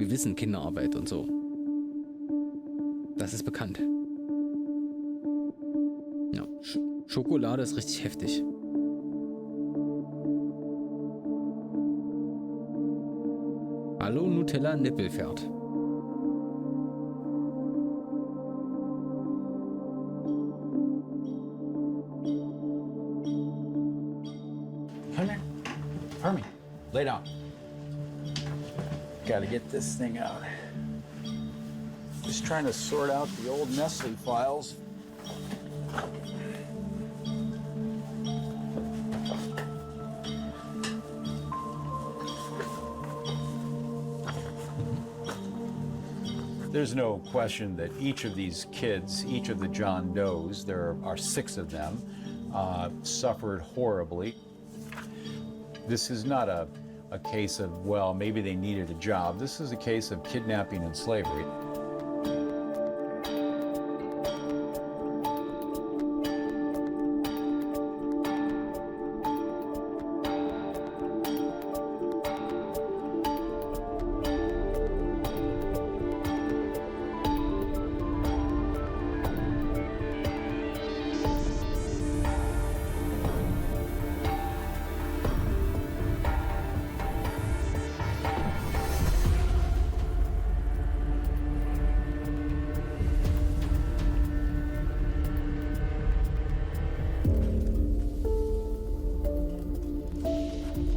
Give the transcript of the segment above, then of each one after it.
Wir wissen Kinderarbeit und so. Das ist bekannt. Ja, Schokolade ist richtig heftig. Hallo Nutella Nippelpferd. Come here. Hermie, lay down. Gotta get this thing out. Just trying to sort out the old Nestle files. There's no question that each of these kids, each of the John Does, there are 6 of them, suffered horribly. This is not a case of, well, maybe they needed a job. This is a case of kidnapping and slavery.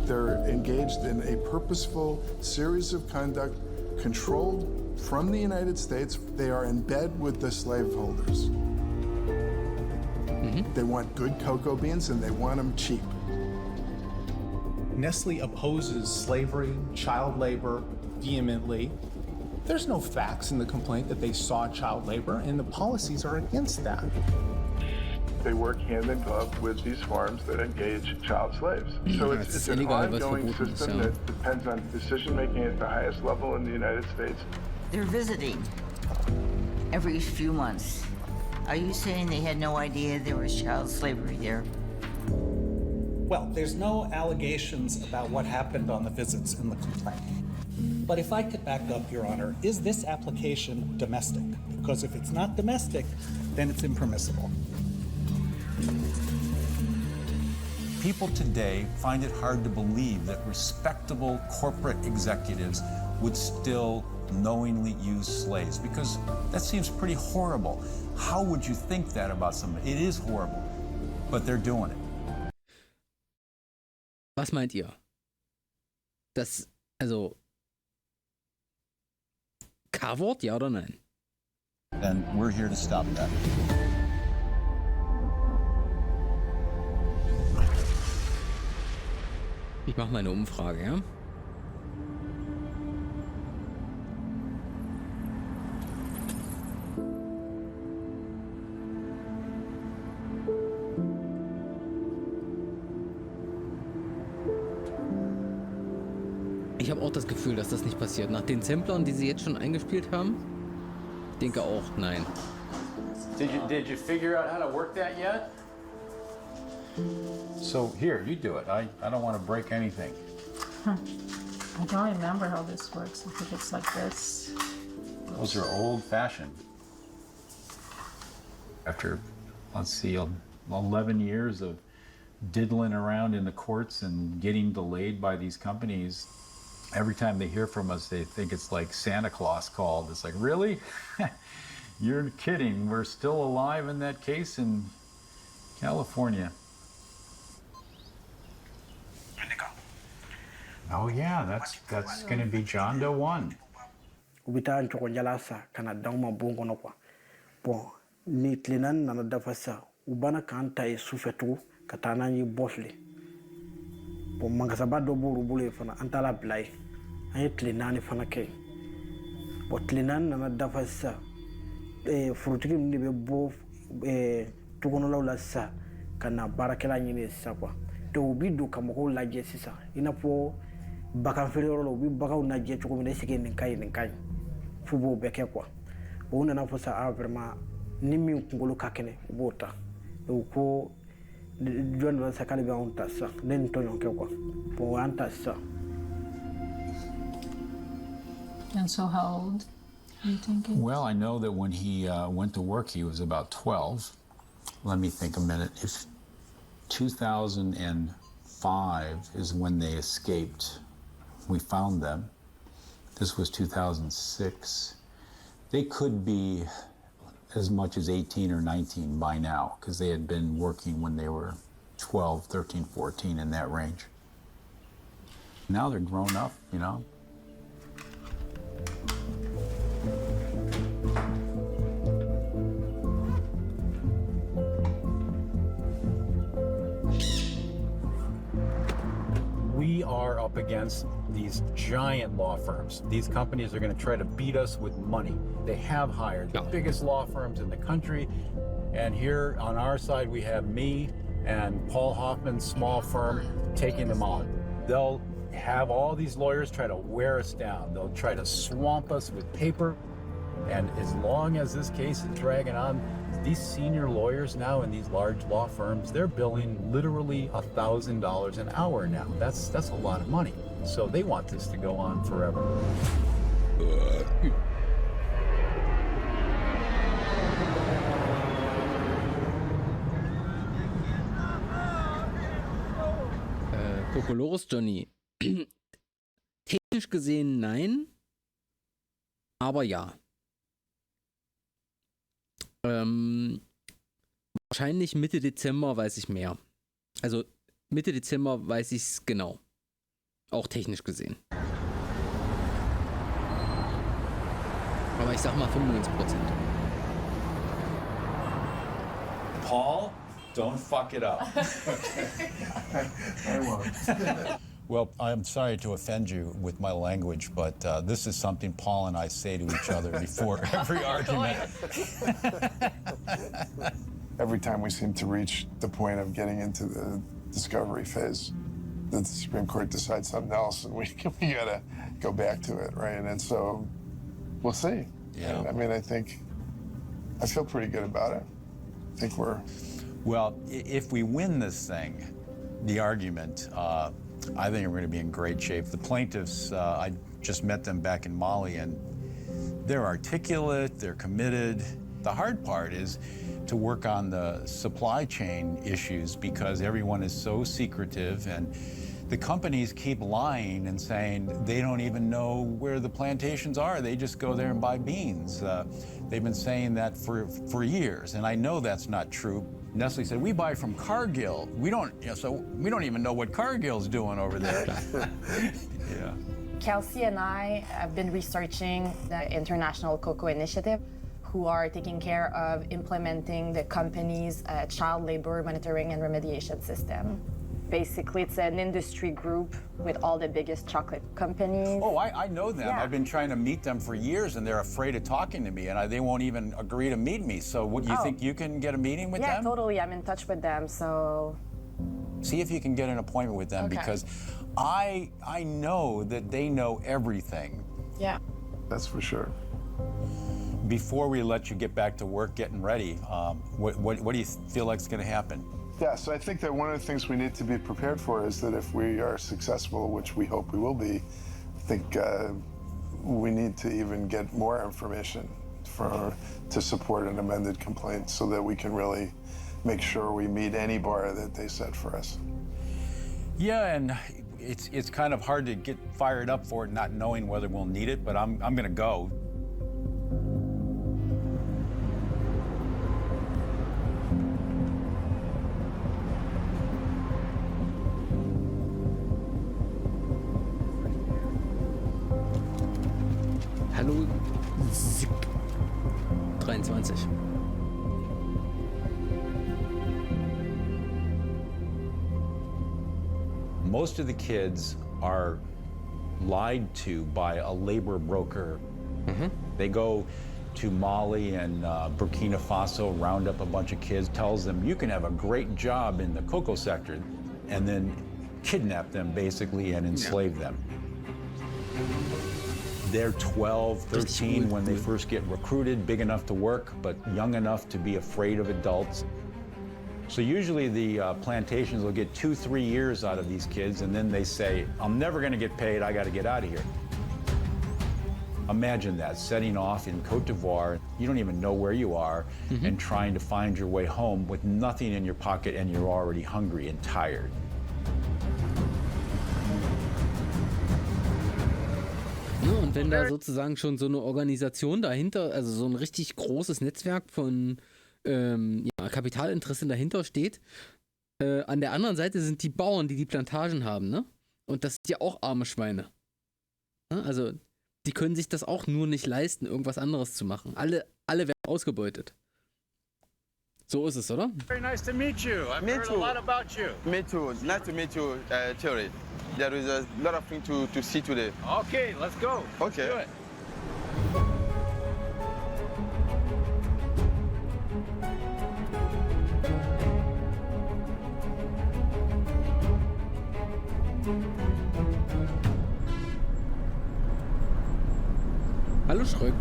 They're engaged in a purposeful series of conduct controlled from the United States. They are in bed with the slaveholders. They want good cocoa beans and they want them cheap. Nestle opposes slavery, child labor vehemently. There's no facts in the complaint that they saw child labor, and the policies are against that. They work hand in glove with these farms that engage child slaves. So it's an ongoing system that depends on decision-making at the highest level in the United States. They're visiting every few months. Are you saying they had no idea there was child slavery there? Well, there's no allegations about what happened on the visits in the complaint. But if I could back up, Your Honor, is this application domestic? Because if it's not domestic, then it's impermissible. People today find it hard to believe that respectable corporate executives would still knowingly use slaves, because that seems pretty horrible. How would you think that about somebody? It is horrible, but they're doing it. Was meint ihr? Das, also, K-Wort, ja oder nein? And we're here to stop that. Ich mache mal eine Umfrage, ja? Ich habe auch das Gefühl, dass das nicht passiert. Nach den Samplern, die sie jetzt schon eingespielt haben, ich denke auch, nein. Did you figure out how to work that yet? So here, you do it. I don't want to break anything. I don't remember how this works. I think it's like this. Those are old-fashioned. After, let's see, 11 years of diddling around in the courts and getting delayed by these companies, every time they hear from us, they think it's like Santa Claus called. It's like, really? You're kidding. We're still alive in that case in California. Oh yeah, that's going to be John Doe 1. Ubita nchoko njala sa kana dauma bongo no kwa. Bon, ni tlinan na dafa sa ubana kanta e sufetu katana ni bosle. Bon mangasaba do buru bule fana antala blai. Ay tlinan fana ke. Bon tlinan na dafa sa frutiki ni be bo tukono la sa kana barakela nyine sa kwa. To ubidu kamoko la jesisa. Inapo baka ferioro lo bi baka una je choko mine sike ninkai fubo beke kwa bo una na fosa a vraiment ni mi ngolo kakene bota ko jon na sakale ba on tassa den to yon ke kwa bo anta sa And so how old do you think? Well, I know that when he went to work, he was about 12. Let me think a minute. If 2005 is when they escaped, we found them. This was 2006. They could be as much as 18 or 19 by now, because they had been working when they were 12, 13, 14, in that range. Now they're grown up, you know. We are up against these giant law firms. These companies are going to try to beat us with money. They have hired the biggest law firms in the country. And here on our side, we have me and Paul Hoffman's small firm taking them on. They'll have all these lawyers try to wear us down. They'll try to swamp us with paper. And as long as this case is dragging on, these senior lawyers now in these large law firms, they're billing literally $1,000 an hour now. That's a lot of money. So they want this to go on forever. Kokolores Johnny. Technisch gesehen nein, aber ja. Wahrscheinlich Mitte Dezember weiß ich mehr. Also Mitte Dezember weiß ich es genau. Auch technisch gesehen. Aber ich sag mal 95%. Paul, don't fuck it up. I won't. Well, I'm sorry to offend you with my language, but this is something Paul and I say to each other before every argument. Every time we seem to reach the point of getting into the discovery phase, the Supreme Court decides something else, and we gotta go back to it, right? And so we'll see. Yeah. And, I mean, I feel pretty good about it. I think we're... Well, if we win this thing, the argument, I think we're going to be in great shape. The plaintiffs, I just met them back in Mali, and they're articulate, they're committed. The hard part is to work on the supply chain issues because everyone is so secretive, and the companies keep lying and saying they don't even know where the plantations are. They just go there and buy beans. They've been saying that for years, and I know that's not true. Nestle said, we buy from Cargill. We don't even know what Cargill's doing over there. Yeah. Kelsey and I have been researching the International Cocoa Initiative, who are taking care of implementing the company's child labor monitoring and remediation system. Basically, it's an industry group with all the biggest chocolate companies. Oh, I know them. Yeah. I've been trying to meet them for years, and they're afraid of talking to me, and they won't even agree to meet me. So what, you think you can get a meeting with them? Yeah, totally. I'm in touch with them, so... See if you can get an appointment with them, because I know that they know everything. Yeah. That's for sure. Before we let you get back to work, getting ready, what do you feel like is going to happen? Yeah, so I think that one of the things we need to be prepared for is that if we are successful, which we hope we will be, I think we need to even get more information to support an amended complaint so that we can really make sure we meet any bar that they set for us. Yeah, and it's kind of hard to get fired up for it, not knowing whether we'll need it, but I'm going to go. Hallo, 23. Most of the kids are lied to by a labor broker. They go to Mali and Burkina Faso, round up a bunch of kids, tells them you can have a great job in the cocoa sector, and then kidnap them basically and enslave them. They're 12, 13 when they first get recruited, big enough to work, but young enough to be afraid of adults. So usually the plantations will get 2-3 years out of these kids, and then they say, I'm never gonna get paid, I gotta get out of here. Imagine that, setting off in Cote d'Ivoire, you don't even know where you are, and trying to find your way home with nothing in your pocket and you're already hungry and tired. Ja, und wenn da sozusagen schon so eine Organisation dahinter, also so ein richtig großes Netzwerk von Kapitalinteressen dahinter steht, an der anderen Seite sind die Bauern, die die Plantagen haben, ne? Und das sind ja auch arme Schweine. Ne? Also die können sich das auch nur nicht leisten, irgendwas anderes zu machen. Alle werden ausgebeutet. So ist es, oder? Very nice to meet you. I've heard a lot about you. Me too. Nice to meet you, Thierry. There is a lot of things to see today. Okay, let's go. Okay. Let's do it. Hallo Schröck.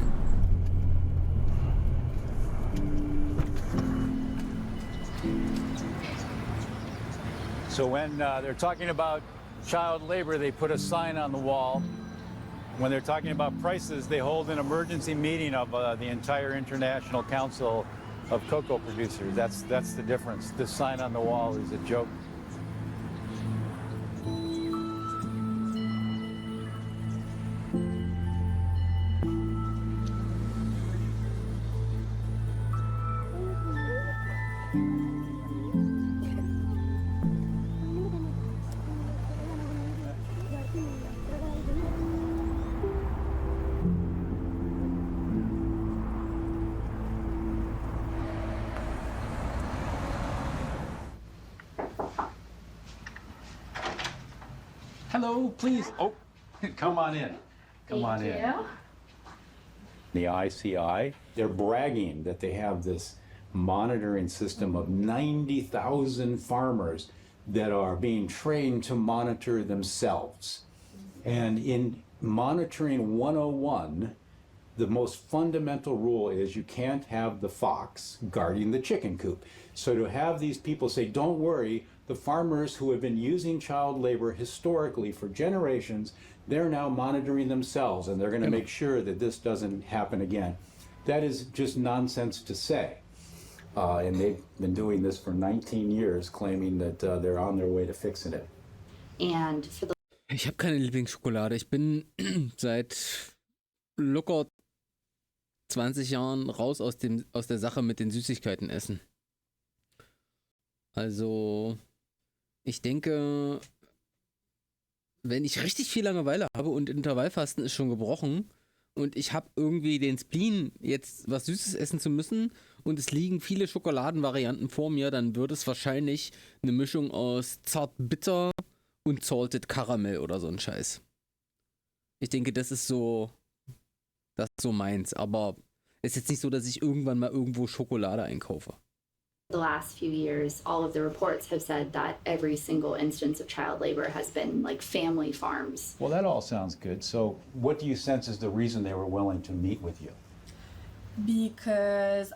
So when they're talking about child labor, they put a sign on the wall. When they're talking about prices, they hold an emergency meeting of the entire International Council of Cocoa Producers. That's the difference. This sign on the wall is a joke. Hello, please. Oh, come on in. Come on in. The ICI, they're bragging that they have this monitoring system of 90,000 farmers that are being trained to monitor themselves. And in monitoring 101, the most fundamental rule is you can't have the fox guarding the chicken coop. So to have these people say, don't worry, the farmers who have been using child labor historically for generations, they're now monitoring themselves and they're going to make sure that this doesn't happen again. That is just nonsense to say. And they've been doing this for 19 years, claiming that they're on their way to fixing it. And for the Ich habe keine Lieblingsschokolade. Ich bin seit locker 20 Jahren raus aus der Sache mit den Süßigkeiten essen. Also, ich denke, wenn ich richtig viel Langeweile habe und Intervallfasten ist schon gebrochen und ich habe irgendwie den Spleen, jetzt was Süßes essen zu müssen und es liegen viele Schokoladenvarianten vor mir, dann wird es wahrscheinlich eine Mischung aus zart-bitter und salted Caramel oder so ein Scheiß. Ich denke, das ist so meins, aber es ist jetzt nicht so, dass ich irgendwann mal irgendwo Schokolade einkaufe. The last few years, all of the reports have said that every single instance of child labor has been like family farms. Well, that all sounds good. So what do you sense is the reason they were willing to meet with you? Because,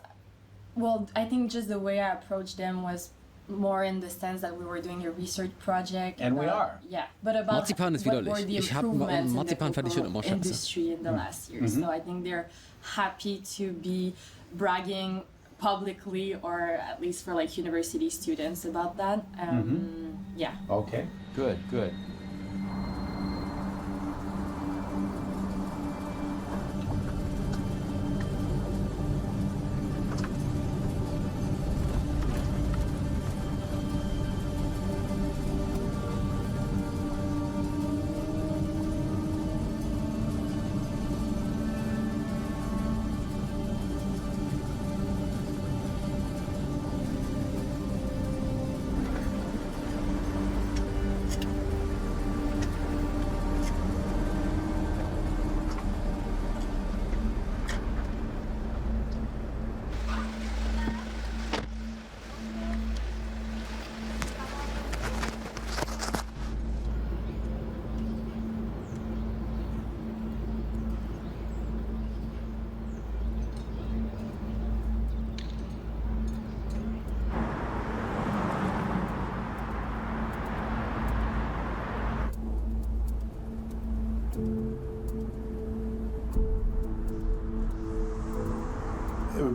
well, I think just the way I approached them was more in the sense that we were doing a research project. And we are. Yeah, but about Marzipan ist what widerlich. were the Ich hab improvements Marzipan in fand ich schon immer the scheiße. industry in the last years. So I think they're happy to be bragging publicly, or at least for like university students, about that. Yeah. Okay, good, good.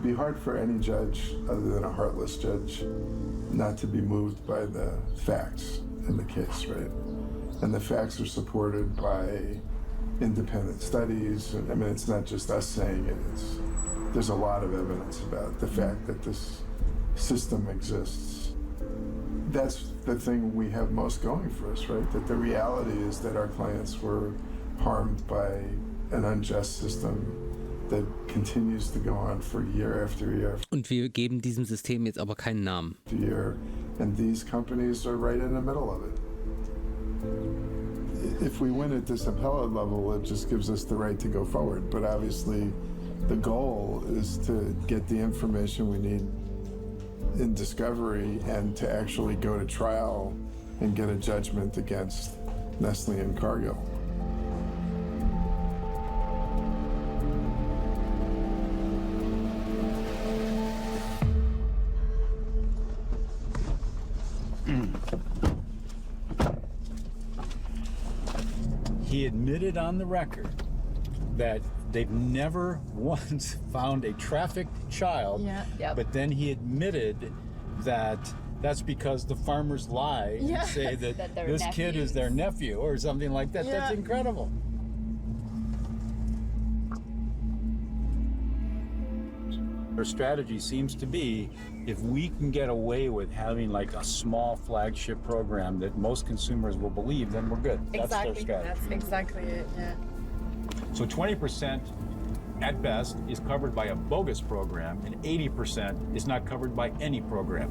be hard for any judge other than a heartless judge not to be moved by the facts in the case, right? And the facts are supported by independent studies. I mean, it's not just us saying it. There's a lot of evidence about the fact that this system exists. That's the thing we have most going for us, right? That the reality is that our clients were harmed by an unjust system that continues to go on for year after year. Und wir geben diesem System jetzt aber keinen Namen. Year, and these companies are right in the middle of it. If we win at this appellate level, it just gives us the right to go forward. But obviously, the goal is to get the information we need in discovery and to actually go to trial and get a judgment against Nestle and Cargill. He admitted on the record that they've never once found a trafficked child, but then he admitted that that's because the farmers lie and say that this kid is their nephew or something like that. That's incredible. Our strategy seems to be, if we can get away with having like a small flagship program that most consumers will believe, then we're good. That's their strategy. That's exactly it, yeah. So 20% at best is covered by a bogus program, and 80% is not covered by any program.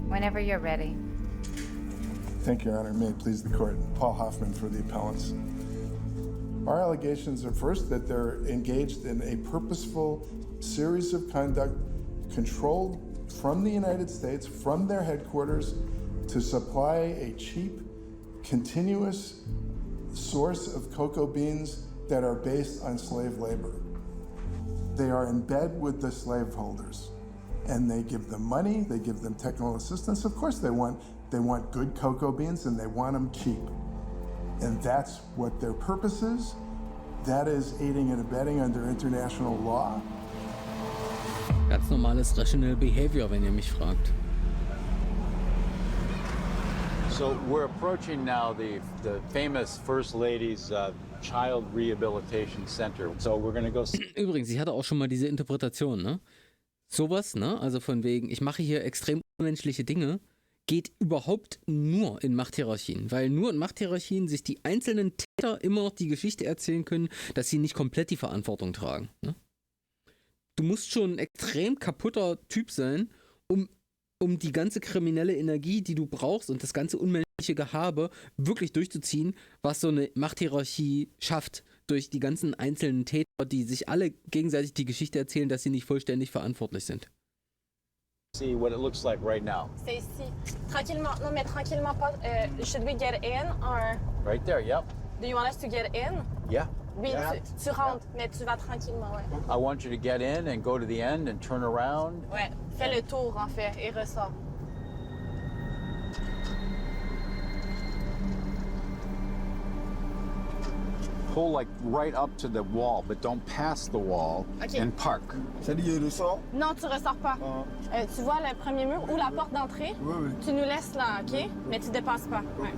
Whenever you're ready. Thank you, Your Honor. May it please the court. Paul Hoffman for the appellants. Our allegations are first that they're engaged in a purposeful series of conduct controlled from the United States, from their headquarters, to supply a cheap, continuous source of cocoa beans that are based on slave labor. They are in bed with the slaveholders, and they give them money, they give them technical assistance. Of course they want good cocoa beans, and they want them cheap. And that's what their purpose is. That is aiding and abetting under international law. Ganz normales Rational Behavior, wenn ihr mich fragt. So we're approaching now the famous First Lady's Child Rehabilitation Center. So we're going to go. Übrigens, ich hatte auch schon mal diese Interpretation, ne? Sowas, ne? Also von wegen, ich mache hier extrem unmenschliche Dinge, geht überhaupt nur in Machthierarchien, weil nur in Machthierarchien sich die einzelnen Täter immer noch die Geschichte erzählen können, dass sie nicht komplett die Verantwortung tragen. Ne? Du musst schon ein extrem kaputter Typ sein, um die ganze kriminelle Energie, die du brauchst und das ganze unmenschliche Gehabe wirklich durchzuziehen, was so eine Machthierarchie schafft, durch die ganzen einzelnen Täter, die sich alle gegenseitig die Geschichte erzählen, dass sie nicht vollständig verantwortlich sind. See what it looks like right now. C'est ici. Tranquillement. Non, mais tranquillement pas. Should we get in or? Right there, yep. Do you want us to get in? Yeah. Oui, Yeah. tu rentres, mais tu vas tranquillement, ouais. I want you to get in and go to the end and turn around. Ouais, fais le tour en fait et ressors. Pull like right up to the wall, but don't pass the wall and park. Non, tu ressors pas. Tu vois le premier mur ou la porte d'entrée? Oui. Tu nous laisses là, OK? Mais tu dépasses pas. Ouais.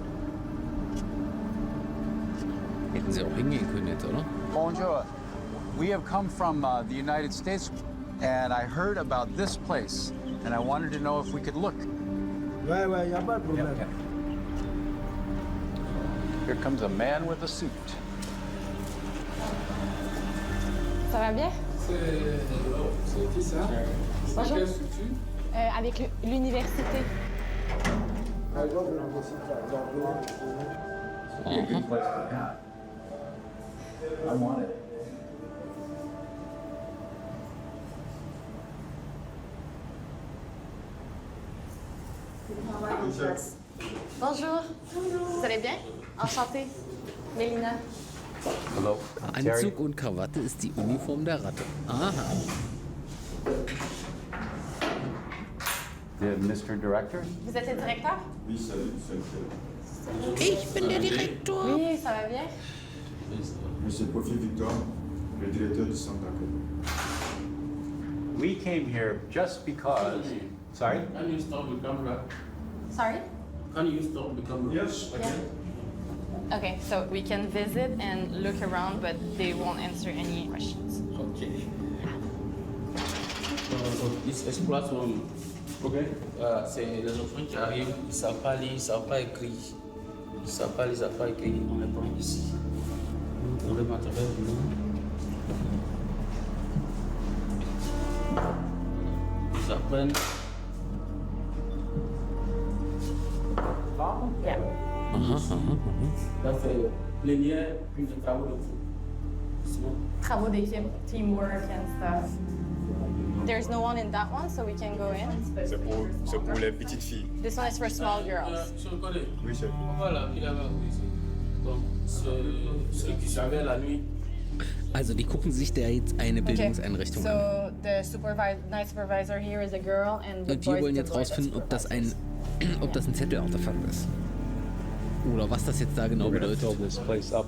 Hätten sie auch hingehen können jetzt, oder? Bonjour. We have come from the United States, and I heard about this place, and I wanted to know if we could look. Ouais, y a pas de problème. Yeah. Here comes a man with a suit. Ça va bien? C'est qui ça? Bonjour. Avec l'université. I want it. Bonjour. Vous allez bien? Enchantée. Mélina. Hello. Anzug und Krawatte ist die Uniform der Ratte. Aha. Mr. Director? Vous êtes le directeur? Oui, salut. Ich bin der Direktor. Oui, ça va bien? Monsieur Profil Victor, le directeur du centre d'accueil. We came here just because. Sorry? Can you stop the camera? Sorry? Can you stop the camera? Yes, I can. Okay, so we can visit and look around, but they won't answer any questions. Ok. Ils s'exploitent eux-mêmes. Ok. C'est les enfants qui arrivent, ils ne savent pas lire, ils ne savent pas écrire. Ils ne savent pas lire, ils ne savent pas écrire. On les prend ici. On les met à travers le monde. Ils apprennent. Yeah. Ça fait plénière, puis des travaux de groupe. Travaux d'équipe, teamwork and stuff. There's no one in that one, so we can go in. C'est pour les petites filles. This one is for small girls. Je le connais. Oui, c'est. Voilà, il avait ici. Donc, ceux qui savaient la nuit. Also die gucken sich da jetzt eine Bildungseinrichtung an. So the night supervisor here is a girl and the Und wir boy wollen is the jetzt boy rausfinden, that ob das supervises. ob das ein Zettelartefakt ist. Oder was das jetzt da genau bedeutet. This place up.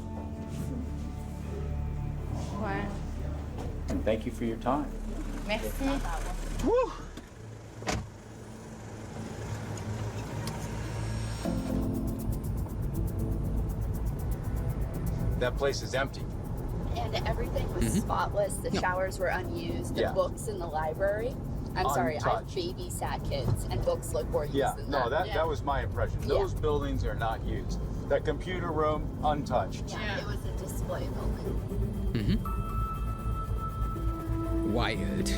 Ouais. And thank you for your time. Merci. That place is empty. And everything was spotless. The showers were unused. The books in the library. I'm sorry, I've babysat kids, and books look more used than That was my impression. Those buildings are not used. That computer room, untouched. Yeah, it was a display building. Wild.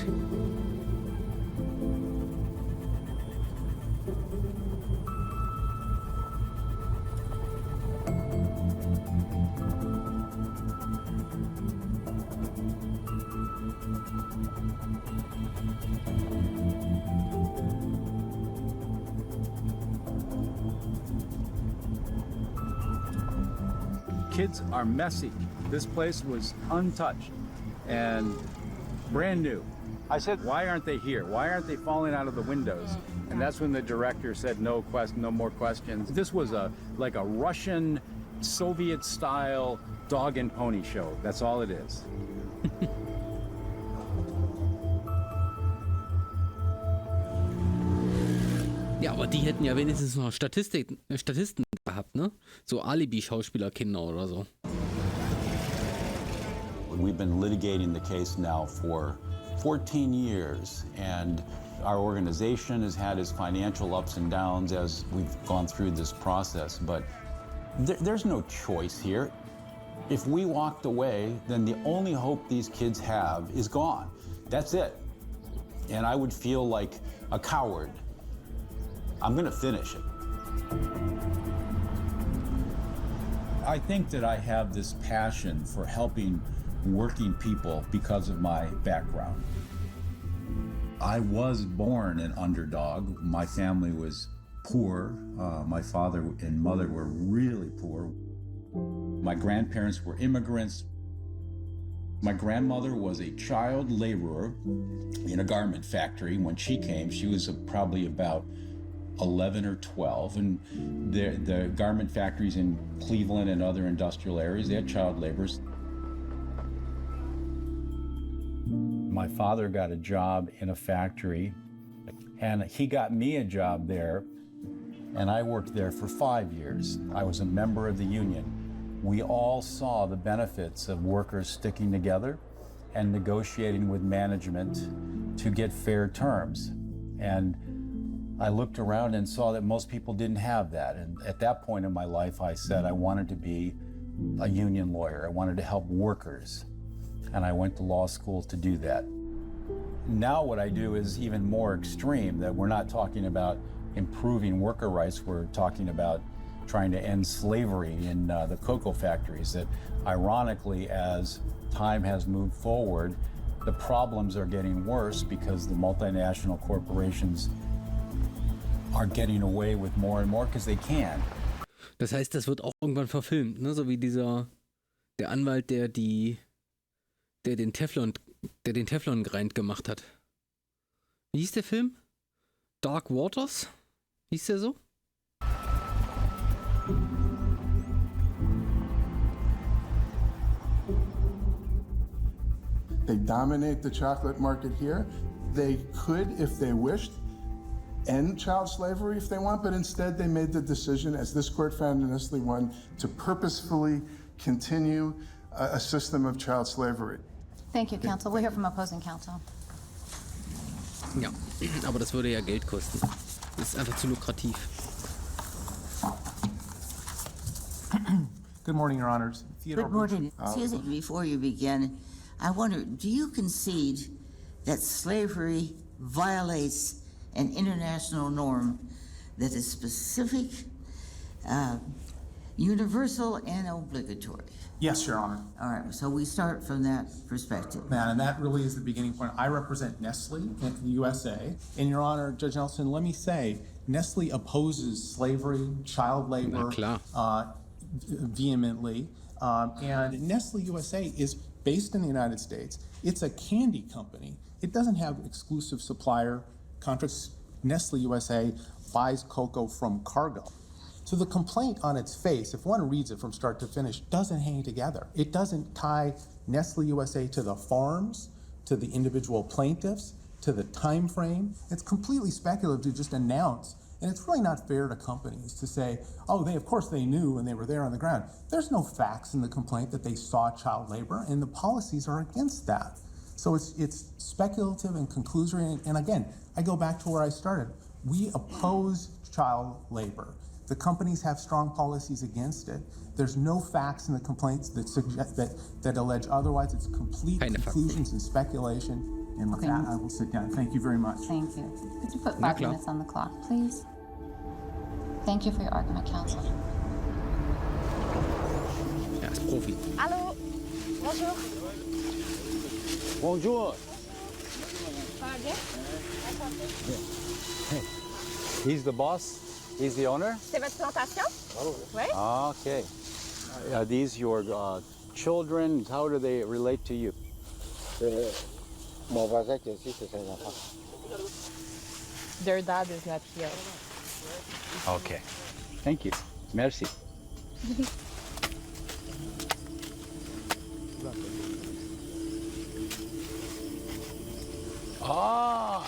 Kids are messy. This place was untouched and brand new. I said, why aren't they here? Why aren't they falling out of the windows? And that's when the director said, no more questions. This was like a Russian, Soviet-style dog and pony show. That's all it is. Ja, aber die hätten ja wenigstens noch Statisten gehabt, ne? So Alibi-Schauspielerkinder oder so. We've been litigating the case now for 14 years, and our organization has had its financial ups and downs as we've gone through this process, but there's no choice here. If we walked away, then the only hope these kids have is gone. That's it. And I would feel like a coward. I'm gonna finish it. I think that I have this passion for helping working people because of my background. I was born an underdog. My family was poor. My father and mother were really poor. My grandparents were immigrants. My grandmother was a child laborer in a garment factory. When she came, she was probably about 11 or 12, and the garment factories in Cleveland and other industrial areas, they had child laborers. My father got a job in a factory, and he got me a job there, and I worked there for 5 years. I was a member of the union. We all saw the benefits of workers sticking together and negotiating with management to get fair terms. And I looked around and saw that most people didn't have that. And at that point in my life, I said I wanted to be a union lawyer. I wanted to help workers. And I went to law school to do that. Now what I do is even more extreme, that we're not talking about improving worker rights, we're talking about trying to end slavery in the cocoa factories, that ironically, as time has moved forward, the problems are getting worse because the multinational corporations are getting away with more and more because they can. Das heißt, das wird auch irgendwann verfilmt, ne? So wie der Der Anwalt, der den Teflon-Grind gemacht hat. Wie hieß der Film? Dark Waters? Hieß der so? They dominate the chocolate market here. They could, if they wished, end child slavery if they want, but instead they made the decision, as this court found in Nestle 1, to purposefully continue a system of child slavery. Thank you, counsel. We'll hear from opposing counsel. Ja, aber das würde ja Geld kosten. Das ist einfach zu lukrativ. Good morning, Your Honors. Good morning. Excuse me, before you begin, I wonder, do you concede that slavery violates an international norm that is specific, universal, and obligatory? Yes, Your Honor. All right, so we start from that perspective. And that really is the beginning point. I represent Nestle in the USA. And Your Honor, Judge Nelson, let me say, Nestle opposes slavery, child labor, vehemently. And Nestle USA is based in the United States. It's a candy company. It doesn't have exclusive supplier contracts. Nestle USA buys cocoa from Cargill. So the complaint on its face, if one reads it from start to finish, doesn't hang together. It doesn't tie Nestle USA to the farms, to the individual plaintiffs, to the time frame. It's completely speculative to just announce. And it's really not fair to companies to say, oh, of course they knew and they were there on the ground. There's no facts in the complaint that they saw child labor, and the policies are against that. So it's speculative and conclusory. And again, I go back to where I started. We oppose child labor. The companies have strong policies against it. There's no facts in the complaints that suggest that allege otherwise. It's complete conclusions and speculation. And with that, I will sit down. Thank you very much. Thank you. Could you put 5 minutes on the clock, please? Thank you for your argument, counsel. Ja, ist Profi. Allô? Bonjour. Bonjour. He's the boss? He's the owner? C'est votre plantation? Oui. Okay. Are these your children? How do they relate to you? Their dad is not here. Okay. Thank you. Merci. Ah!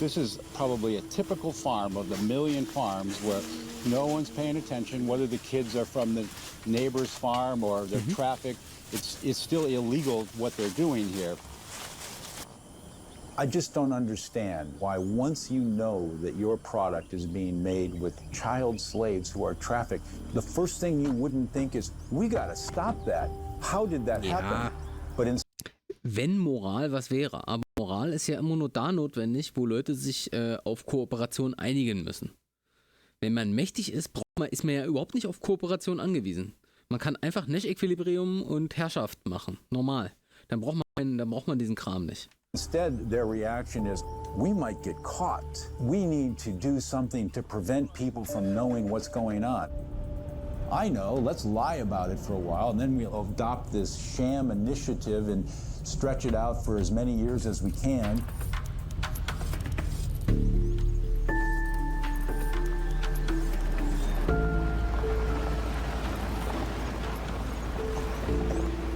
This is probably a typical farm of the million farms where no one's paying attention, whether the kids are from the neighbor's farm or they're trafficked. It's still illegal what they're doing here. I just don't understand why once you know that your product is being made with child slaves who are trafficked, the first thing you wouldn't think is, we gotta stop that. How did that happen? But wenn Moral was wäre, aber Moral ist ja immer nur da notwendig, wo Leute sich auf Kooperation einigen müssen. Wenn man mächtig ist, ist man ja überhaupt nicht auf Kooperation angewiesen. Man kann einfach Nash-Equilibrium und Herrschaft machen, normal. Dann braucht man diesen Kram nicht. Instead, their reaction is, we might get caught. We need to do something to prevent people from knowing what's going on. I know, let's lie about it for a while, and then we'll adopt this sham initiative and stretch it out for as many years as we can.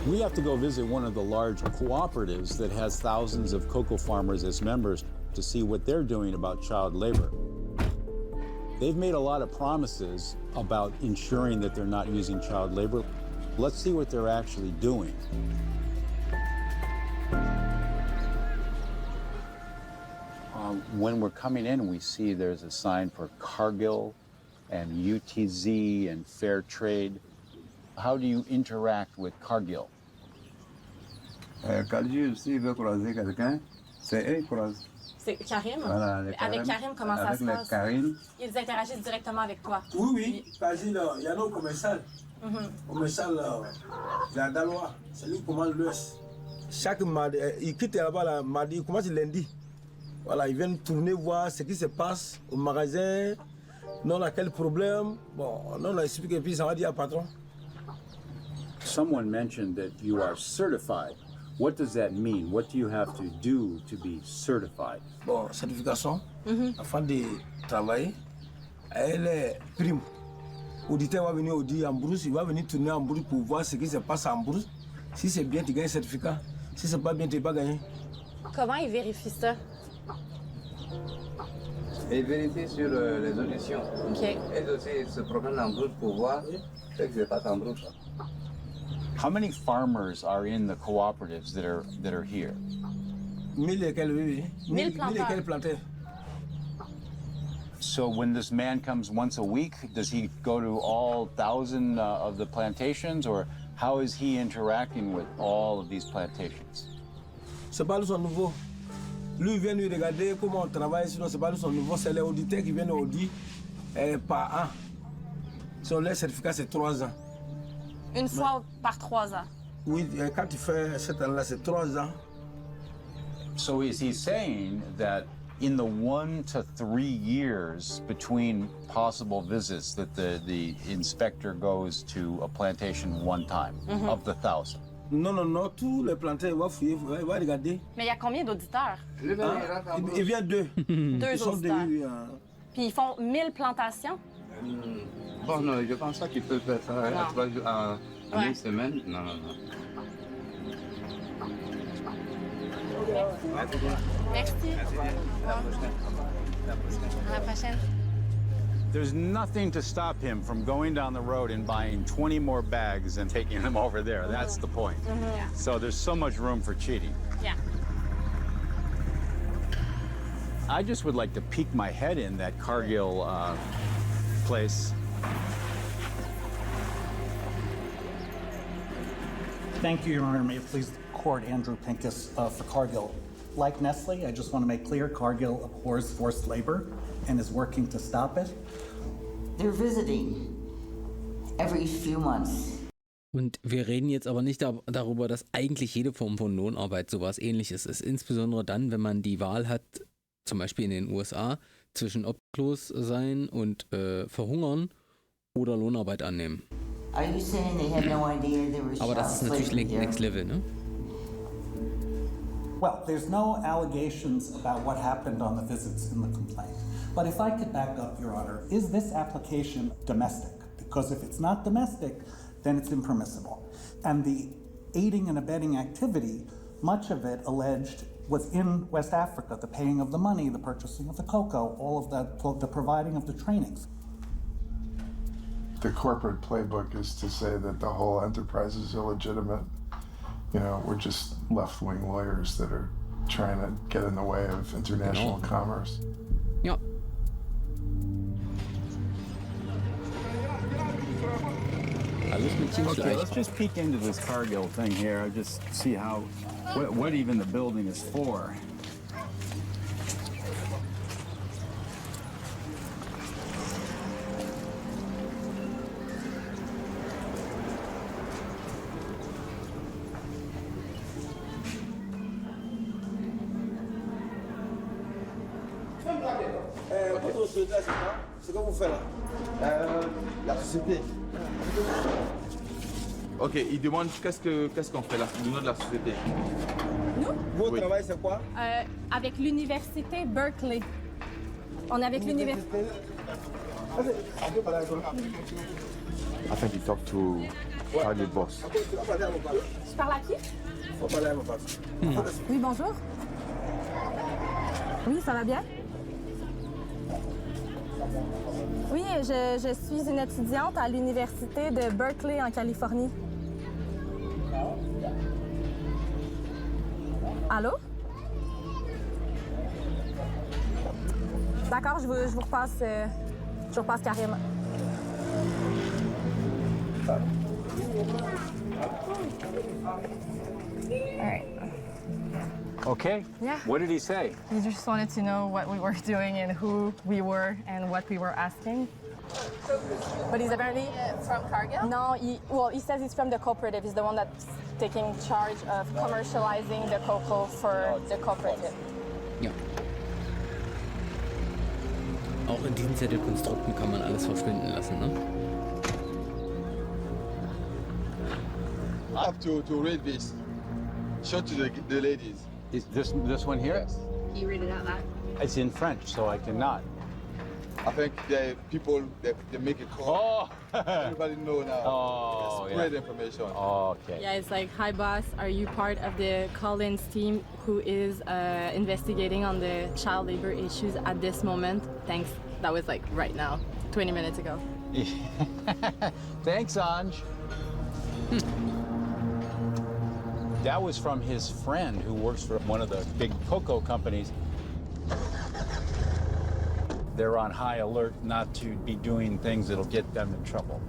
We have to go visit one of the large cooperatives that has thousands of cocoa farmers as members to see what they're doing about child labor. They've made a lot of promises about ensuring that they're not using child labor. Let's see what they're actually doing. When we're coming in, we see there's a sign for Cargill and UTZ and Fair Trade. How do you interact with Cargill? Cargill, s'il veut croiser quelqu'un, c'est eux qui croisent. C'est Karim? Voilà, avec Karim, comment ça se passe? Karim. Ils interagissent directement avec toi? Oui. Cargill, il y a nos commercial. Commercial, la Dalois, c'est lui qui commande l'Ouest. Chaque mardi, il quitte là-bas le mardi, il commence lundi. Voilà, ils viennent tourner voir ce qui se passe au magasin. Non, on a quel problème? Bon, non, on a expliqué, puis ça va dire au patron. Someone mentioned that you are certified. What does that mean? What do you have to do to be certified? Bon, certification, afin de travailler, elle est prime. L'auditeur va venir auditer en brousse, il va venir tourner en brousse pour voir ce qui se passe en brousse. Si c'est bien, tu gagnes un certificat. Si c'est pas bien, tu n'as pas gagné. Comment ils vérifient ça? Ils vérifient sur les auditions. OK. Et aussi, ils se promènent en brousse pour voir ce qui se passe en brousse. How many farmers are in the cooperatives that are here? 1000 et quelques, oui. 1000 et quelques planteurs. So when this man comes once a week, does he go to all 1,000 of the plantations, or how is he interacting with all of these plantations? C'est pas son nouveau. Lui, il vient nous regarder comment on travaille, sinon c'est pas son nouveau. C'est les auditeurs qui viennent auditer par an. Sur les certificats, c'est 3 ans. Une fois par 3 ans. Oui, quand tu fais cette année-là, c'est 3 ans. So is he saying that in the 1 to 3 years between possible visits that the inspector goes to a plantation one time of the 1,000? Non, tous les planteurs, ils vont fouiller, ils vont regarder. Mais il y a combien d'auditeurs? Il vient 2. 2 auditeurs. Puis ils font 1000 plantations? Bon, non, je pense pas qu'il peut faire ça en une semaine. Non. Merci. À la prochaine. There's nothing to stop him from going down the road and buying 20 more bags and taking them over there. That's the point. So there's so much room for cheating. Yeah. I just would like to peek my head in that Cargill place. Thank you, Your Honor. May it please the court, Andrew Pincus for Cargill. Like Nestle, I just want to make clear Cargill abhors forced labor and is working to stop it. They're visiting every few months. Und wir reden jetzt aber nicht darüber, dass eigentlich jede Form von Lohnarbeit sowas Ähnliches ist. Insbesondere dann, wenn man die Wahl hat, zum Beispiel in den USA, zwischen obdachlos sein und verhungern oder Lohnarbeit annehmen. Are you saying they had no idea there was Aber das ist natürlich next level, ne? Well, there's no allegations about what happened on the visits in the complaint. But if I could back up, Your Honor, is this application domestic? Because if it's not domestic, then it's impermissible. And the aiding and abetting activity, much of it alleged was in West Africa, the paying of the money, the purchasing of the cocoa, all of that, the providing of the trainings. The corporate playbook is to say that the whole enterprise is illegitimate. You know, we're just left-wing lawyers that are trying to get in the way of international commerce. Ja. Okay, let's just peek into this Cargill thing here. Just see what even the building is for. Votre société, c'est quoi? C'est quoi vous faites là? La société. Ok, il demande qu'est-ce qu'on fait là, le nom de la société. Nous? Votre travail, c'est quoi? Avec l'université Berkeley. On est avec l'université. I think you talk to Cargill boss. Je parle à qui? Faut parler à mon boss. Oui, bonjour. Oui, ça va bien? Oui, je suis une étudiante à l'université de Berkeley en Californie. Allô? D'accord, je vous repasse carrément. All right. Okay. Yeah. What did he say? He just wanted to know what we were doing and who we were and what we were asking. But he's apparently from Cargill? No, he says he's from the cooperative. He's the one that's taking charge of commercializing the cocoa for the cooperative. Ja. Auch in diesen Zettelkonstrukten kann man alles verschwinden lassen, ne? I have to read this. Show to the ladies. Is this one here? Yes. Can you read it out loud? It's in French, so I cannot. I think the people they make a call. Oh, Everybody know now. Oh, It's great information. Okay. Yeah, it's like, hi boss, are you part of the Collins team who is investigating on the child labor issues at this moment? Thanks. That was like right now, 20 minutes ago. Thanks, Anj. That was from his friend who works for one of the big cocoa companies. They're on high alert not to be doing things that'll get them in trouble.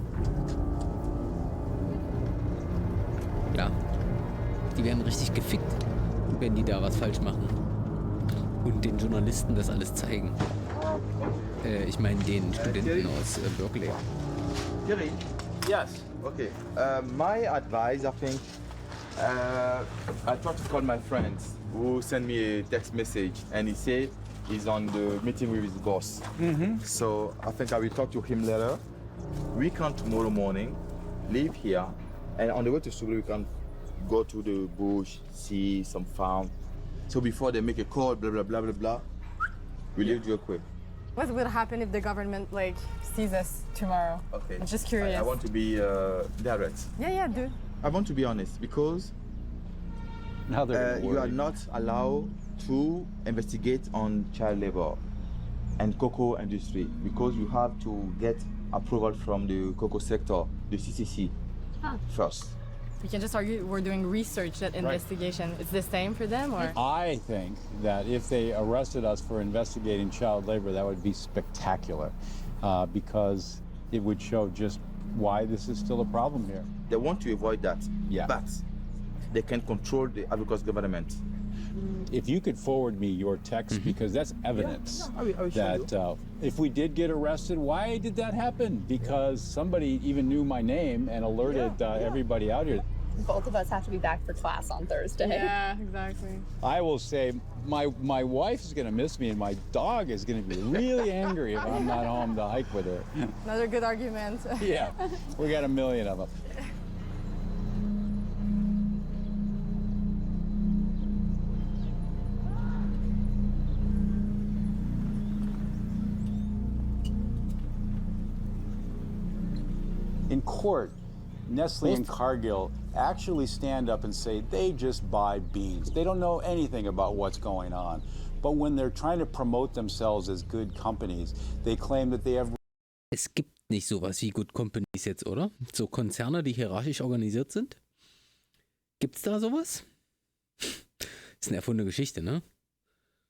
Ja. Die werden richtig gefickt, wenn die da was falsch machen. Und den Journalisten das alles zeigen. Ich meine den Studenten aus Berkeley. Jerry? Yes. Okay. My advice, I think, I tried to call my friends who sent me a text message, and he said he's on the meeting with his boss. So I think I will talk to him later. We can tomorrow morning leave here, and on the way to school we can go to the bush, see some farm. So before they make a call, blah blah blah blah blah, we leave real quick. What would happen if the government like sees us tomorrow? Okay. I'm just curious. I want to be direct. Yeah, do. I want to be honest because Now they're you are not allowed to investigate on child labor and cocoa industry because you have to get approval from the cocoa sector, the CCC, first. We can just argue we're doing research, not investigation. It's the same for them, or? I think that if they arrested us for investigating child labor, that would be spectacular because it would show just why this is still a problem here. They want to avoid that, Yeah. but they can control the Ivory government. If you could forward me your text, because that's evidence I will show that if we did get arrested, why did that happen? Because somebody even knew my name and alerted everybody out here. Both of us have to be back for class on Thursday. Yeah, exactly. I will say my wife is going to miss me and my dog is going to be really angry if I'm not home to hike with her. Another good argument. Yeah, we got a million of them. In court, Nestle and Cargill actually stand up and say they just buy beans. They don't know anything about what's going on. But when they're trying to promote themselves as good companies, they claim that they have... Es gibt nicht sowas wie Good Companies jetzt, oder? So Konzerne, die hierarchisch organisiert sind? Gibt's da sowas? Ist eine erfundene Geschichte, ne?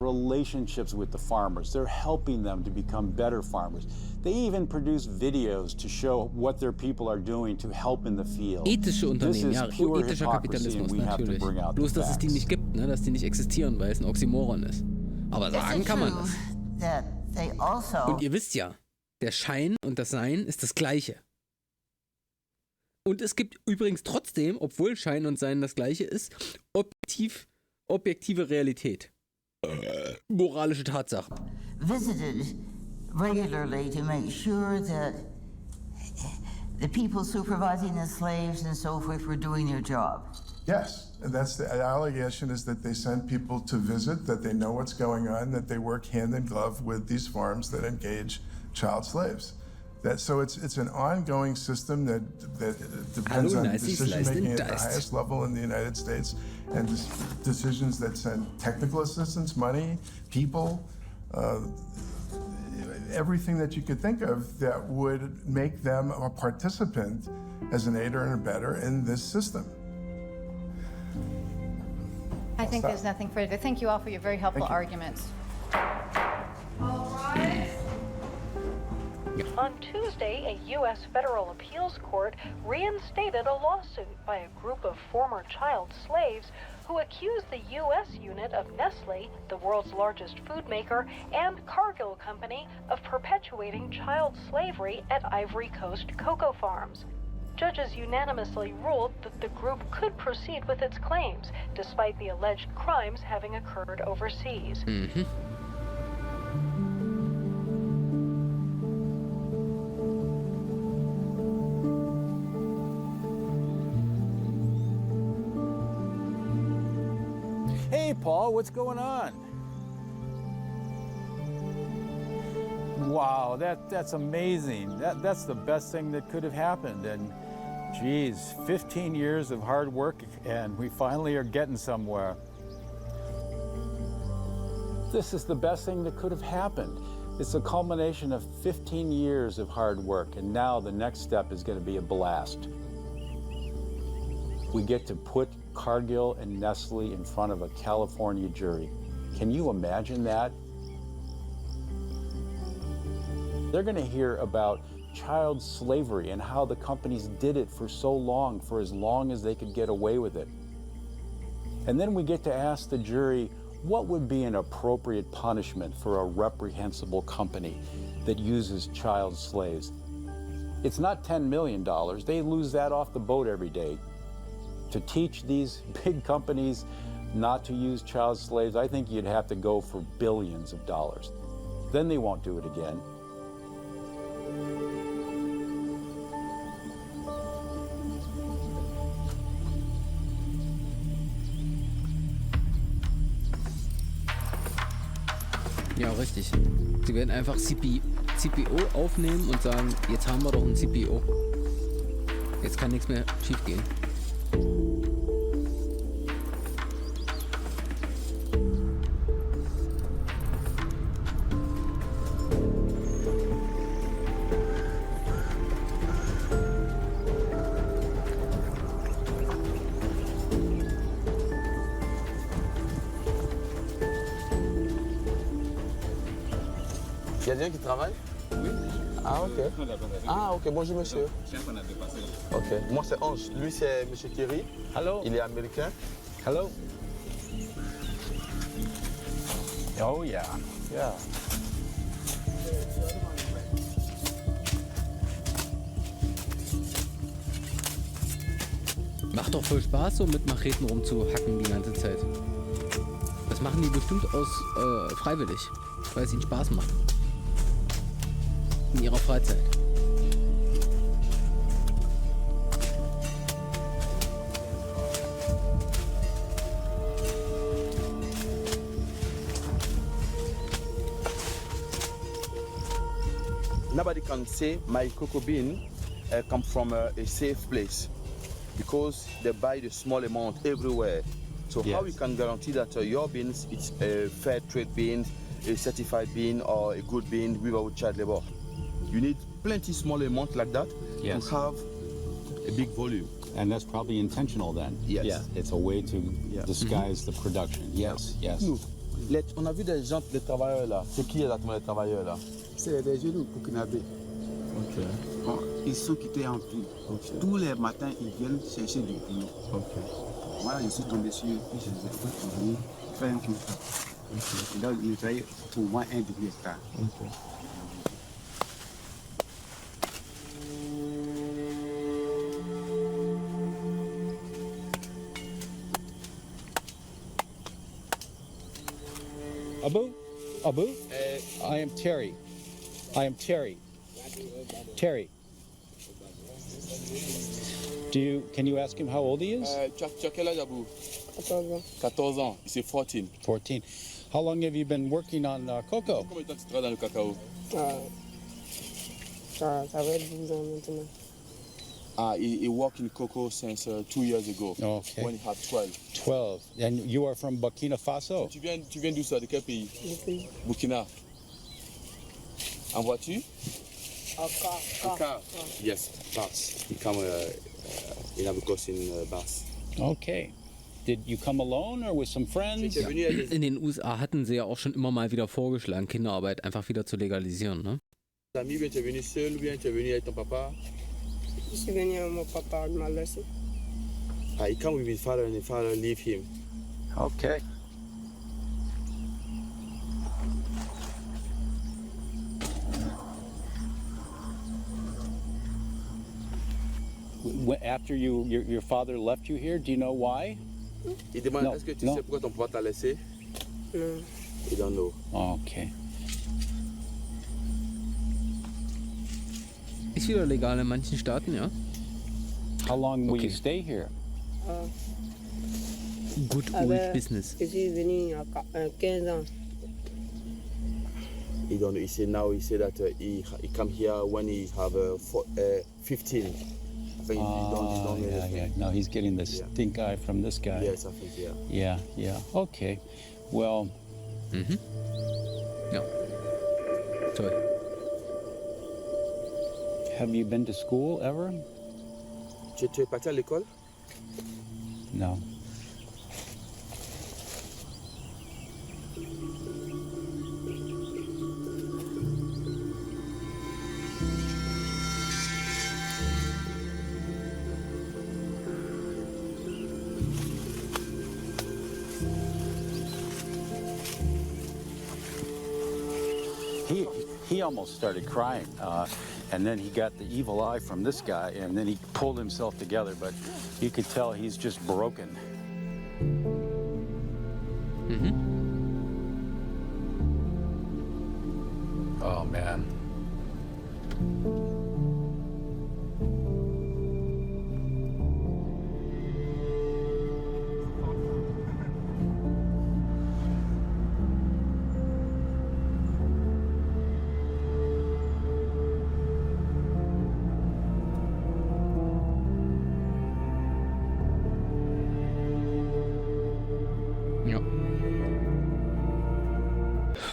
relationships with the farmers. They're helping them to become better farmers. They even produce videos to show what their people are doing to help in the field. Ethische Unternehmen, ja, ethischer Kapitalismus, natürlich. Bloß, dass es die nicht gibt, ne? Dass die nicht existieren, weil es ein Oxymoron ist. Aber sagen kann man das. Und ihr wisst ja, der Schein und das Sein ist das Gleiche. Und es gibt übrigens trotzdem, obwohl Schein und Sein das Gleiche ist, objektive Realität. Moralische Tatsachen. Visited regularly to make sure that the people supervising the slaves and so forth were doing their job. Yes, and that's the allegation, is that they send people to visit, that they know what's going on, that they work hand in glove with these farms that engage child slaves. So it's an ongoing system that depends on decision making at the highest level in the United States, and decisions that send technical assistance, money, people, everything that you could think of that would make them a participant as an aider and abetter in this system. I think there's nothing further. Thank you all for your very helpful arguments. All right. On Tuesday, a U.S. federal appeals court reinstated a lawsuit by a group of former child slaves who accused the U.S. unit of Nestle, the world's largest food maker, and Cargill Company of perpetuating child slavery at Ivory Coast cocoa farms. Judges unanimously ruled that the group could proceed with its claims, despite the alleged crimes having occurred overseas. Paul. What's going on? Wow, that's amazing. That's the best thing that could have happened. And geez, 15 years of hard work, and we finally are getting somewhere. This is the best thing that could have happened. It's a culmination of 15 years of hard work, and now the next step is going to be a blast. We get to put Cargill and Nestle in front of a California jury. Can you imagine that? They're going to hear about child slavery and how the companies did it for so long, for as long as they could get away with it. And then we get to ask the jury, what would be an appropriate punishment for a reprehensible company that uses child slaves? It's not $10 million. They lose that off the boat every day. To teach these big companies not to use child slaves, I think you'd have to go for billions of dollars. Then they won't do it again. Ja, richtig. Sie werden einfach CPO aufnehmen und sagen, jetzt haben wir doch ein CPO. Jetzt kann nichts mehr schief gehen. Il y a des gens qui travaillent? Oui. Ah, ok. Ah, ok. Bonjour, monsieur. Ok. Moi, c'est Ange. Lui, c'est monsieur Thierry. Hello. Il est américain. Hello. Oh, yeah. Yeah. Macht doch voll Spaß, so mit Macheten rumzuhacken die ganze Zeit. Das machen die bestimmt aus freiwillig, weil es ihnen Spaß macht. In ihrer Freizeit. Nobody can say my cocoa bean come from a safe place because they buy the small amount everywhere. So how you can guarantee that your beans, it's a fair trade bean, a certified bean, or a good bean without child labor? You need plenty small amount like that to have a big volume. And that's probably intentional then. Yes. Yeah, it's a way to disguise the production. Yes, yes. Nous, on a vu des gens, des travailleurs là. C'est qui exactement les travailleurs là? C'est des jeunes burkinabés. Ok. Bon, ils sont quittés en ville. Okay. Tous les matins, ils viennent chercher du boulot. Ok. Voilà, je suis tombé sur eux, puis je les ai fait venir faire un constat. Okay. Et là, ils travaillent pour moins 1,5 hectare. Okay. Abu? I am Terry. Terry. Can you ask him how old he is? Tu as quel âge, Abu? 14 ans. C'est 14. 14. How long have you been working on cocoa? Combien de temps tu travailles dans le cacao? Ça va être 12 ans maintenant. He worked in cocoa since 2 years ago. Okay. When he had 12. 12. And you are from Burkina Faso? Tu viens d'où ça? De quel pays? Burkina. En voiture? En car. Yes, bus. He come in a course in bus. Okay. Did you come alone or with some friends? Ja. In den USA hatten sie ja auch schon immer mal wieder vorgeschlagen, Kinderarbeit einfach wieder zu legalisieren, ne? Amis, bien tu es venu seul ou bien tu es venu avec ton papa? Je suis venu avec mon papa, il m'a laissé. He come with his father and his father leave him. Okay. After your father left you here, do you know why? Il demande, est-ce que tu sais pourquoi ton papa t'a laissé? Non. You don't know. Okay. Ist wieder legal in manchen Staaten, ja? How long will you stay here? Good old business. Je suis venu à 15 ans. He don't. He said now. He said that he come here when he have 15. I think he don't yeah. No, he's getting the stink eye from this guy. Yes, I think Yeah. Okay. Well. Ja. Toll. Have you been to school ever? Tu es parti à l'école? No. He almost started crying, and then he got the evil eye from this guy, and then he pulled himself together, but you could tell he's just broken. Oh, man.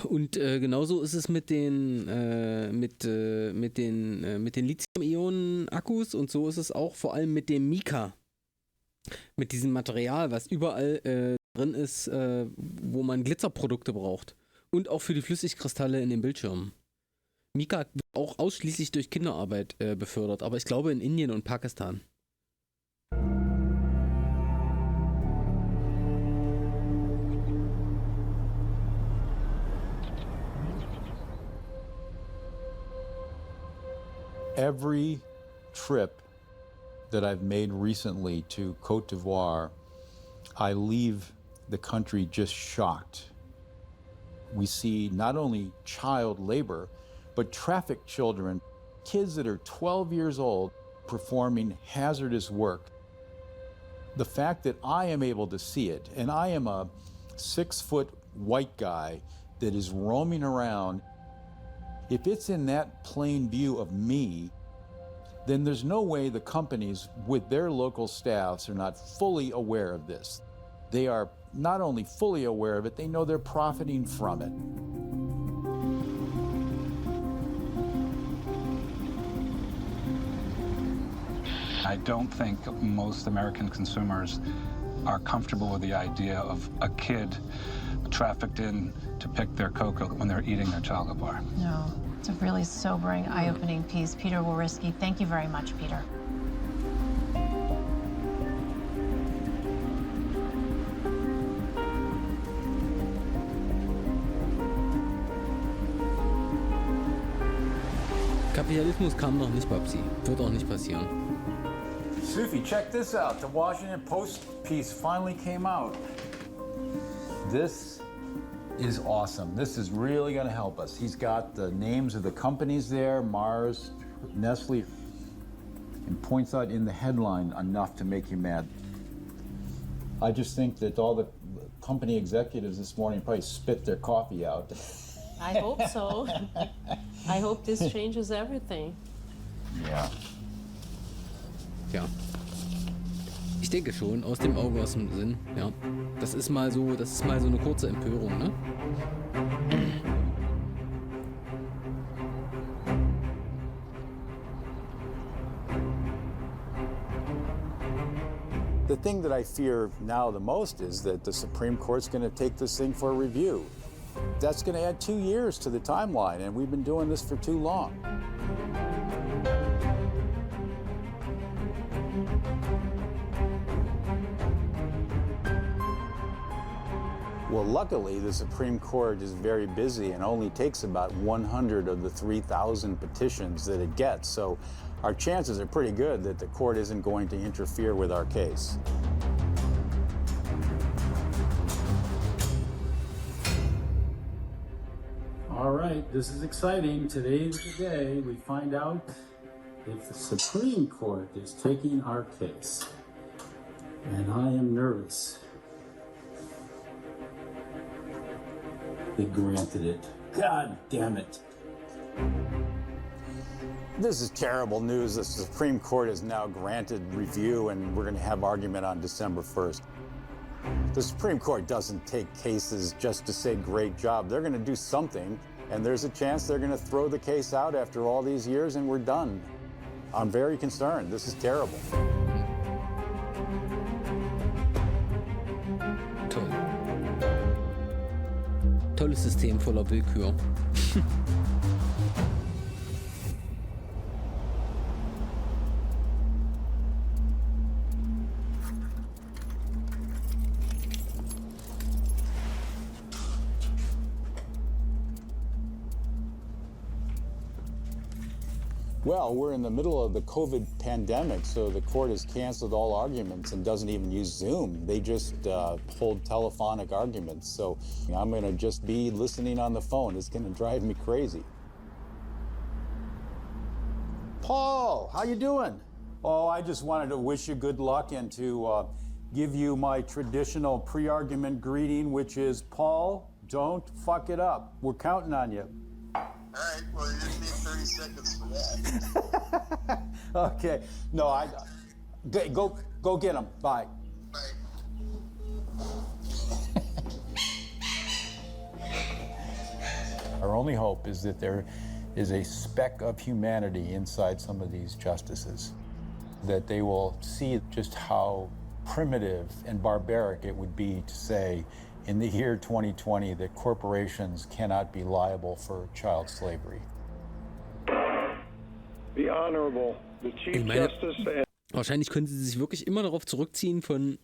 Und genauso ist es mit den Lithium-Ionen-Akkus und so ist es auch vor allem mit dem Mica. Mit diesem Material, was überall drin ist, wo man Glitzerprodukte braucht. Und auch für die Flüssigkristalle in den Bildschirmen. Mica wird auch ausschließlich durch Kinderarbeit befördert, aber ich glaube in Indien und Pakistan. Every trip that I've made recently to Côte d'Ivoire, I leave the country just shocked. We see not only child labor, but trafficked children, kids that are 12 years old performing hazardous work. The fact that I am able to see it, and I am a 6-foot white guy that is roaming around, if it's in that plain view of me, then there's no way the companies with their local staffs are not fully aware of this. They are not only fully aware of it, they know they're profiting from it. I don't think most American consumers are comfortable with the idea of a kid trafficked in to pick their cocoa when they're eating their chocolate bar. No, it's a really sobering, eye-opening piece. Peter Wawrisky, thank you very much, Peter. Kapitalismus kam noch nicht, Babsi. Wird auch nicht passieren. Sufi, check this out. The Washington Post piece finally came out. This is awesome. This is really going to help us. He's got the names of the companies there, Mars, Nestle, and points out in the headline enough to make you mad. I just think that all the company executives this morning probably spit their coffee out. I hope so. I hope this changes everything. Yeah. Ja. Ich denke schon, aus dem Auge, aus dem Sinn. Ja. Das ist mal so eine kurze Empörung, ne? The thing that I fear now the most is that the Supreme Court's going to take this thing for a review. That's going to add 2 years to the timeline, and we've been doing this for too long. Well, luckily, the Supreme Court is very busy and only takes about 100 of the 3,000 petitions that it gets. So our chances are pretty good that the court isn't going to interfere with our case. All right, this is exciting. Today's the day we find out if the Supreme Court is taking our case. And I am nervous. They granted it. God damn it. This is terrible news. The Supreme Court has now granted review, and we're going to have argument on December 1st. The Supreme Court doesn't take cases just to say great job. They're going to do something, and there's a chance they're going to throw the case out after all these years, and we're done. I'm very concerned. This is terrible. Toll. Tolles System voller Willkür. Well, we're in the middle of the COVID pandemic, so the court has canceled all arguments and doesn't even use Zoom. They just hold telephonic arguments. So I'm going to just be listening on the phone. It's going to drive me crazy. Paul, how you doing? Oh, I just wanted to wish you good luck and to give you my traditional pre-argument greeting, which is, Paul, don't fuck it up. We're counting on you. All right, well, you just need 30 seconds for that. Okay. No, go get him. Bye. Our only hope is that there is a speck of humanity inside some of these justices, that they will see just how primitive and barbaric it would be to say, in the year 2020, that corporations cannot be liable for child slavery. The Honorable, the Chief Justice and Wahrscheinlich können sie sich wirklich immer darauf zurückziehen von,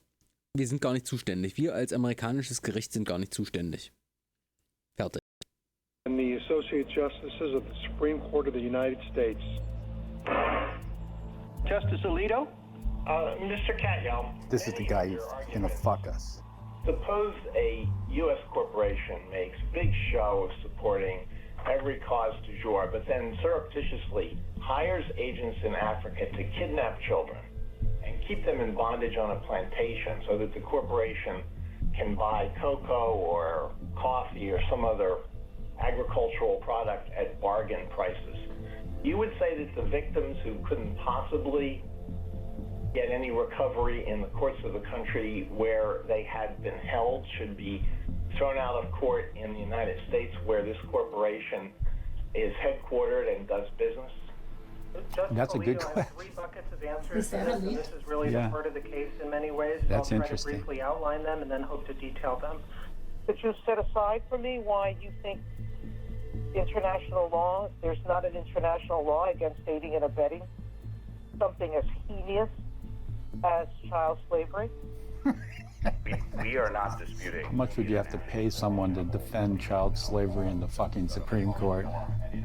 wir sind gar nicht zuständig. Wir als amerikanisches Gericht sind gar nicht zuständig. Fertig. the Associate Justices of the Supreme Court of the United States. Justice Alito? Mr. Katyal. This is the guy who's gonna fuck us. Suppose a U.S. corporation makes big show of supporting every cause du jour, but then surreptitiously hires agents in Africa to kidnap children and keep them in bondage on a plantation so that the corporation can buy cocoa or coffee or some other agricultural product at bargain prices. You would say that the victims who couldn't possibly get any recovery in the courts of the country where they had been held should be thrown out of court in the United States where this corporation is headquartered and does business? That's a good Alito, I have three buckets of answers Is to that this, a and lead? this is really Yeah. the part of the case in many ways. That's I'll try interesting. to briefly outline them and then hope to detail them. Could you set aside for me why you think international law, there's not an international law against aiding and abetting something as heinous as child slavery? We are not disputing. How much would you have to pay someone to defend child slavery in the fucking Supreme Court? And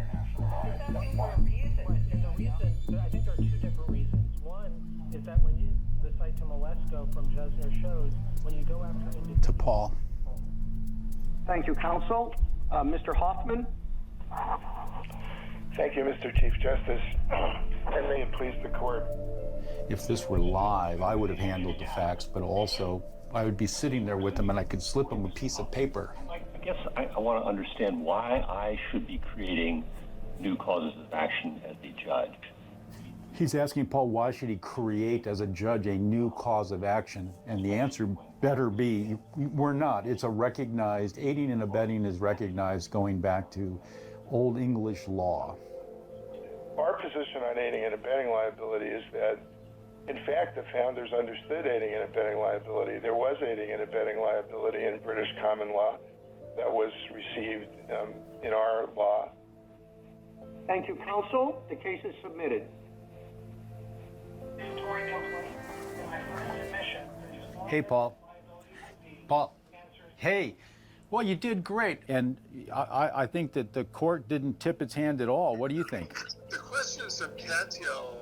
the reason, I think there are two different reasons. One is that when you, the cite to Malesko from Jesner shows, when you go after individuals. To Paul. Thank you, counsel. Mr. Hoffman? Thank you, Mr. Chief Justice. And may it please the court. If this were live, I would have handled the facts, but also I would be sitting there with them and I could slip them a piece of paper. I guess I want to understand why I should be creating new causes of action as a judge. He's asking Paul, why should he create as a judge a new cause of action? And the answer better be, we're not. It's a recognized, aiding and abetting is recognized going back to Old English law. Our position on aiding and abetting liability is that, in fact, the founders understood aiding and abetting liability. There was aiding and abetting liability in British common law that was received in our law. Thank you, counsel. The case is submitted. Hey, Paul. Paul. Hey. Well, you did great. And I think that the court didn't tip its hand at all. What do you think? The questions of Katyal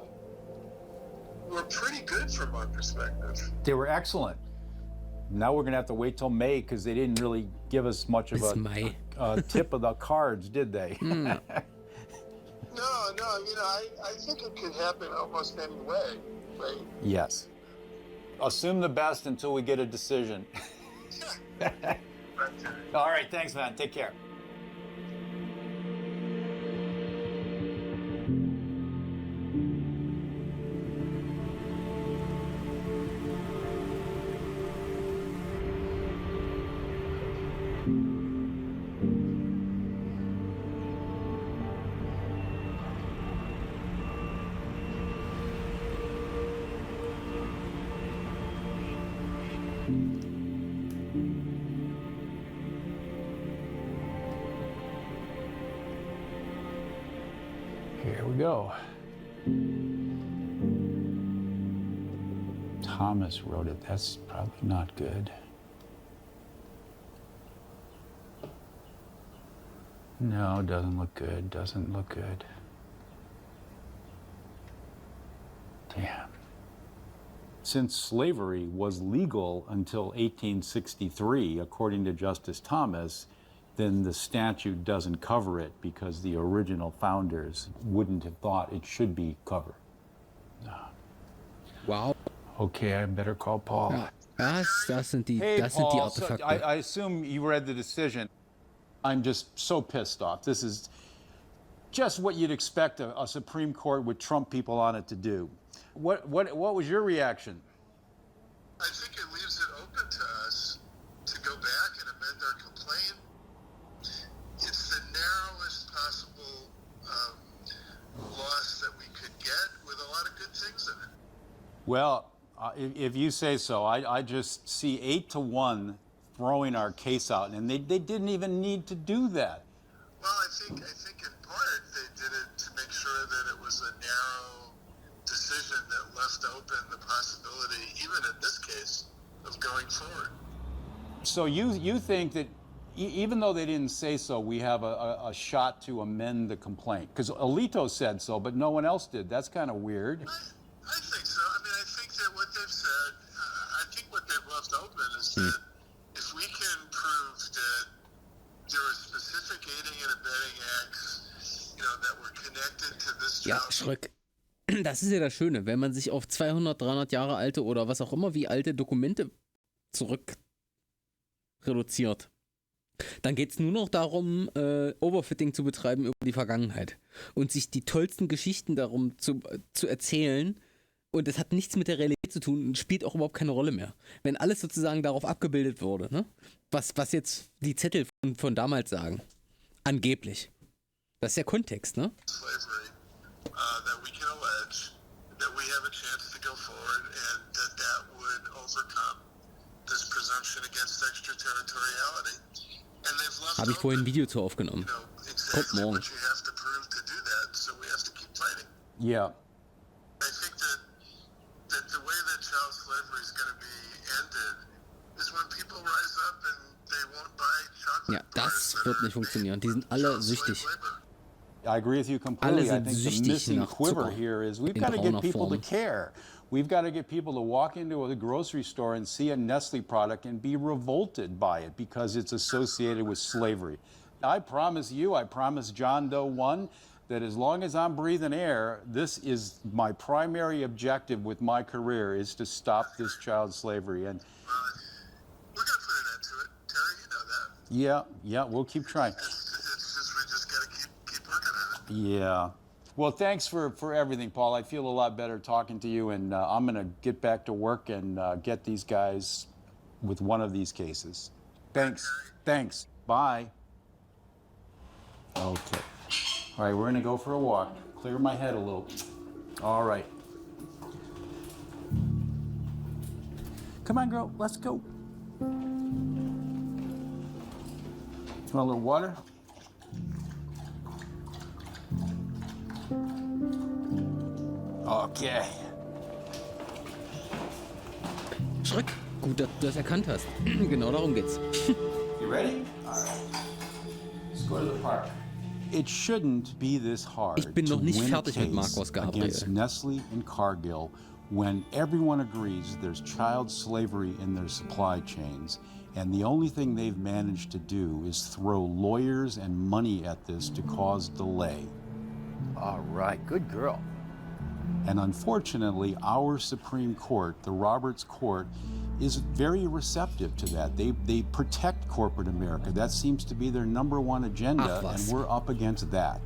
were pretty good from our perspective. They were excellent. Now we're going to have to wait till May because they didn't really give us much of a tip of the cards, did they? No, I think it could happen almost any way, right? Yes. Assume the best until we get a decision. All right, thanks, man. Take care. Here we go. Thomas wrote it. That's probably not good. No, doesn't look good. Doesn't look good. Damn. Since slavery was legal until 1863, according to Justice Thomas, then the statute doesn't cover it because the original founders wouldn't have thought it should be covered. Wow. Okay, I better call Paul. Ja, das sind die, Hey, das sind die Paul, so Artefakte. I assume you read the decision. I'm just so pissed off. This is just what you'd expect a Supreme Court with Trump people on it to do. What was your reaction? I think it leaves it open to us to go back and amend our complaint. It's the narrowest possible loss that we could get with a lot of good things in it. Well, if you say so, I just see 8-1 throwing our case out, and they didn't even need to do that. Well, I think in part they did it to make sure that it was a narrow decision that left open the possibility, even in this case, of going forward. So you think that even though they didn't say so, we have a shot to amend the complaint? Because Alito said so, but no one else did. That's kind of weird. I think so. I mean, I think that what they've said, I think what they've left open is that if we can prove that there were specific aiding and abetting acts, that were connected to this Ja, child. Schröck. Das ist ja das Schöne, wenn man sich auf 200, 300 Jahre alte oder was auch immer, wie alte Dokumente zurück reduziert. Dann geht es nur noch darum, Overfitting zu betreiben über die Vergangenheit und sich die tollsten Geschichten darum zu erzählen. Und das hat nichts mit der Realität zu tun und spielt auch überhaupt keine Rolle mehr. Wenn alles sozusagen darauf abgebildet wurde, ne? Was jetzt die Zettel von damals sagen. Angeblich. Das ist der Kontext, ne? Slavery, that we can allege that we have a chance to go forward and that would overcome this presumption against extraterritoriality. And they've left Habe ich vorhin ein Video zu aufgenommen. Kommt morgen. what you have to prove to do that, so we have to keep fighting. Yeah. I think that the way that child slavery is going to be ended is when people rise up and they won't buy chocolate. Ja, das wird nicht funktionieren. Die sind alle süchtig. I agree with you completely. Alle I sind think the süchtig missing nach quiver Zucker here is we've in got to get brauner people to Form. care. We've got to get people to walk into a grocery store and see a Nestle product and be revolted by it because it's associated with slavery. I promise you, I promise John Doe 1, that as long as I'm breathing air, this is my primary objective with my career is to stop this child slavery. And We're going to put an end to it. Terry, you know that. yeah, we'll keep trying. It's just we just got to keep working on it. Yeah. Well, thanks for everything, Paul. I feel a lot better talking to you, and I'm going to get back to work and get these guys with one of these cases. Thanks. Bye. Okay. All right, we're going to go for a walk. Clear my head a little. All right. Come on, girl. Let's go. Want a little water? Okay. Schreck, gut, dass du das erkannt hast. Genau darum geht's. You ready? All right. Let's go to the park. It shouldn't be this hard Ich bin noch to nicht win a fertig mit case Marcos Gabriel. against Nestle and Cargill when everyone agrees there's child slavery in their supply chains, and the only thing they've managed to do is throw lawyers and money at this to cause delay. All right, good girl. And unfortunately, our Supreme Court, the Roberts Court, is very receptive to that. They protect corporate America. That seems to be their number one agenda, and we're up against that.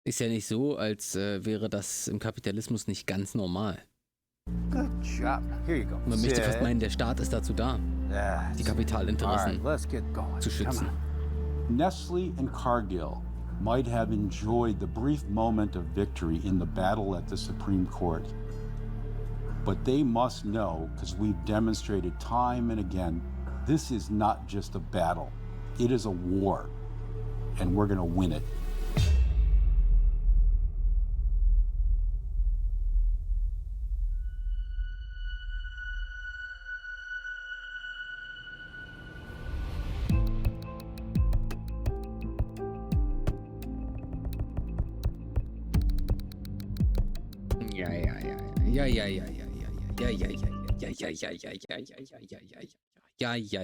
Ist ja nicht so, als wäre das im Kapitalismus nicht ganz normal. Good job. Here you go. Man möchte fast meinen, der Staat ist dazu da, die Kapitalinteressen zu schützen. Nestle and Cargill might have enjoyed the brief moment of victory in the battle at the Supreme Court. But they must know, because we've demonstrated time and again, this is not just a battle. It is a war, and we're going to win it. Ja.